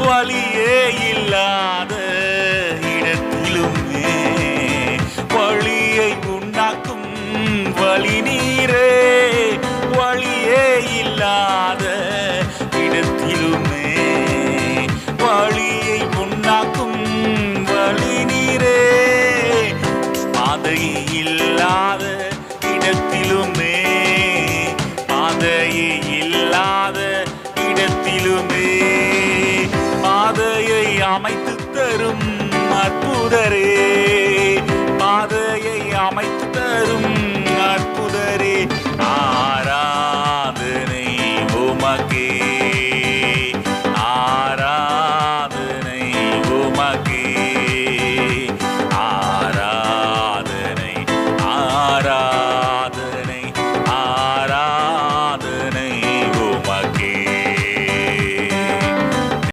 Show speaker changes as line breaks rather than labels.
வழியே இல்லாத இடத்திலுமே வழியை உண்டாக்கும் வழி நீரே. வழியே இல்லாத இடத்திலுமே வழியை உண்டாக்கும் வழி நீரே. பாதையே இல்லாத இடத்திலுமே பாதையே இல்லாத இடத்திலுமே பாதையை அமைத்து தரும் அற்புதரே. பாதை